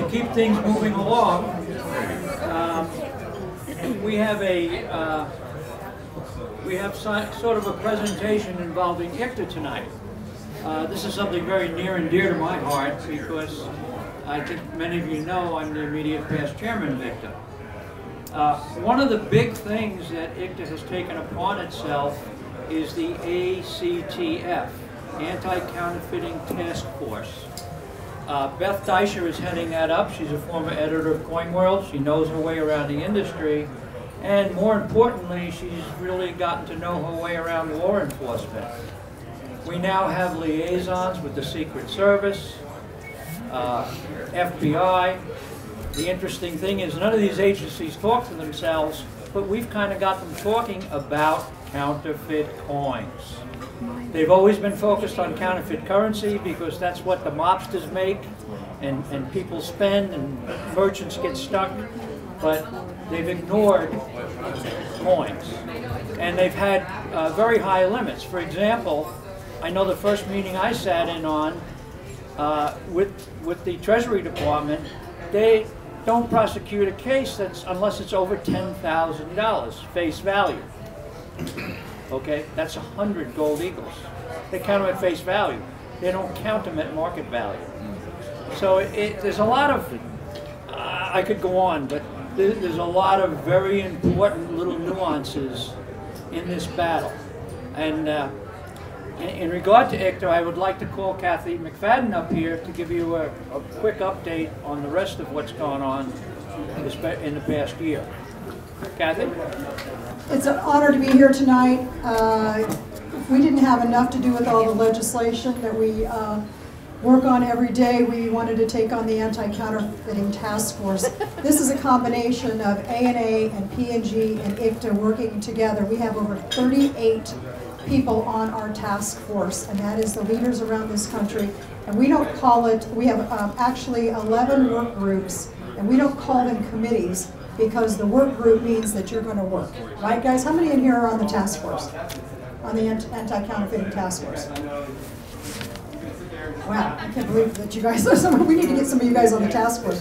to keep things moving along, we have sort of a presentation involving ICTA tonight. This is something very near and dear to my heart because I think many of you know I'm the immediate past chairman of ICTA. One of the big things that ICTA has taken upon itself is the ACTF, Anti-Counterfeiting Taskforce. Beth Deisher is heading that up. She's a former editor of CoinWorld. She knows her way around the industry. And more importantly, she's really gotten to know her way around law enforcement. We now have liaisons with the Secret Service, FBI. The interesting thing is none of these agencies talk to themselves, but we've kind of got them talking about counterfeit coins. They've always been focused on counterfeit currency because that's what the mobsters make and people spend and merchants get stuck, but they've ignored coins. And they've had very high limits. For example, I know the first meeting I sat in on with the Treasury Department, they don't prosecute a case unless it's over $10,000 face value. Okay, that's 100 gold eagles. They count them at face value. They don't count them at market value. So there's a lot of, I could go on, but there's a lot of very important little nuances in this battle. And in regard to ICTA, I would like to call Kathy McFadden up here to give you a quick update on the rest of what's gone on in the past year. Kathy? It's an honor to be here tonight. We didn't have enough to do with all the legislation that we work on every day. We wanted to take on the Anti-Counterfeiting Task Force. This is a combination of ANA and P&G and ICTA working together. We have over 38 people on our task force, and that is the leaders around this country. And we don't call it, we have actually 11 work groups, and we don't call them committees because the work group means that you're going to work. Right, guys? How many in here are on the task force? On the Anti-Counterfeiting Task Force? Wow, I can't believe that you guys are some. We need to get some of you guys on the task force.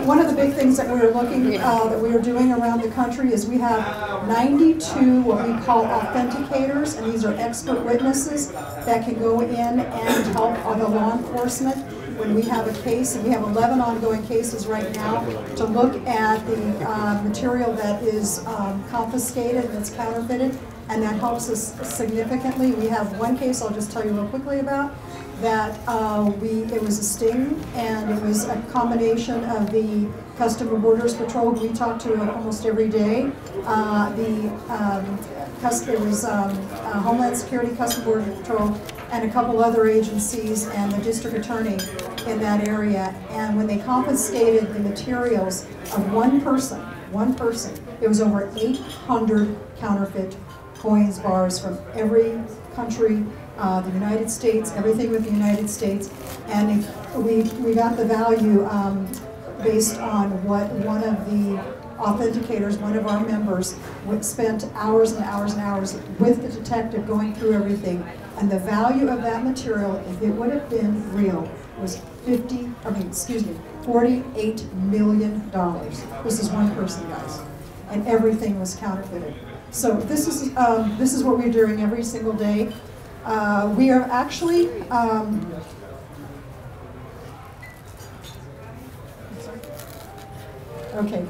One of the big things that we're that we are doing around the country is we have 92 what we call authenticators, and these are expert witnesses that can go in and help the law enforcement when we have a case, and we have 11 ongoing cases right now to look at the material that is confiscated, that's counterfeited, and that helps us significantly. We have one case I'll just tell you real quickly about. That it was a sting, and it was a combination of the Customs and Borders Patrol we talk to almost every day. It was Homeland Security, Customs and Border Patrol, and a couple other agencies, and the district attorney in that area. And when they confiscated the materials of one person, it was over 800 counterfeit coins, bars from every country. The United States, everything with the United States, and we got the value based on what one of the authenticators, one of our members, spent hours and hours and hours with the detective going through everything, and the value of that material, if it would have been real, was $48 million. This is one person, guys, and everything was counterfeited. So this is what we're doing every single day. We are actually, okay,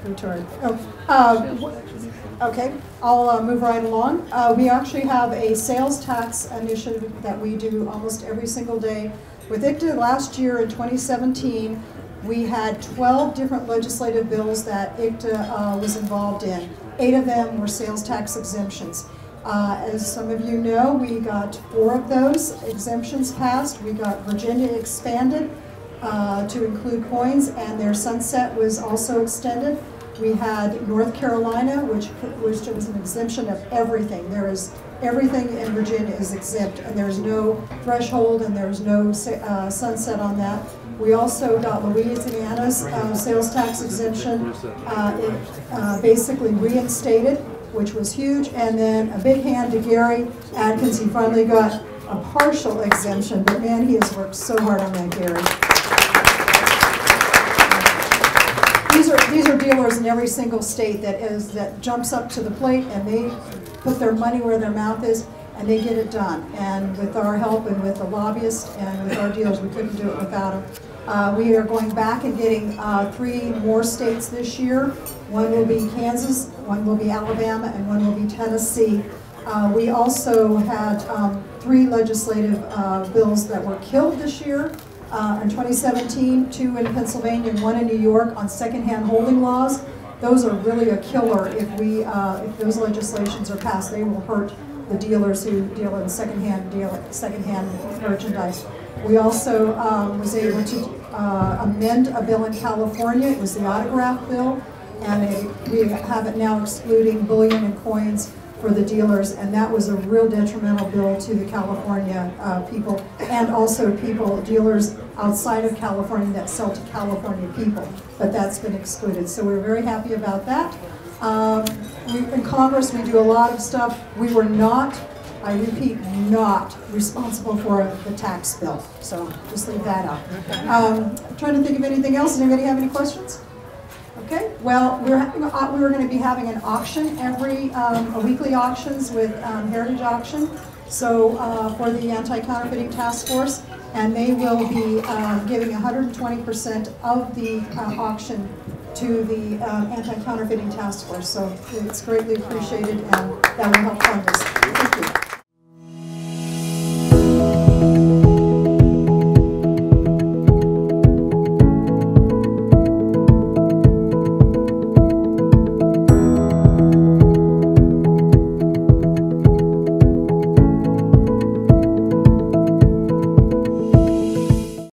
okay, I'll move right along. We actually have a sales tax initiative that we do almost every single day. With ICTA last year in 2017, we had 12 different legislative bills that ICTA was involved in. 8 of them were sales tax exemptions. As some of you know, we got 4 of those exemptions passed. We got Virginia expanded to include coins, and their sunset was also extended. We had North Carolina, which was an exemption of everything. Everything in Virginia is exempt, and there's no threshold, and there's no sunset on that. We also got Louisiana's sales tax exemption. It basically reinstated, which was huge, and then a big hand to Gary Adkins. He finally got a partial exemption, but man, he has worked so hard on that, Gary. these are dealers in every single state that jumps up to the plate, and they put their money where their mouth is, and they get it done. And with our help and with the lobbyists and with our dealers, we couldn't do it without them. We are going back and getting 3 more states this year. One will be Kansas, one will be Alabama, and one will be Tennessee. We also had 3 legislative bills that were killed this year. In 2017, 2 in Pennsylvania and 1 in New York on secondhand holding laws. Those are really a killer if those legislations are passed. They will hurt the dealers who deal in secondhand merchandise. We also was able to amend a bill in California. It was the autograph bill, and we have it now excluding bullion and coins for the dealers, and that was a real detrimental bill to the California people, and also dealers outside of California that sell to California people, but that's been excluded. So we're very happy about that. In Congress, we do a lot of stuff. We were not, I repeat, not responsible for the tax bill, so just leave that out. I'm trying to think of anything else. Does anybody have any questions? Okay, well, we're going to be having an auction a weekly auctions with Heritage Auction, so for the Anti-Counterfeiting Task Force, and they will be giving 120% of the auction to the Anti-Counterfeiting Task Force, so it's greatly appreciated, and that will help fund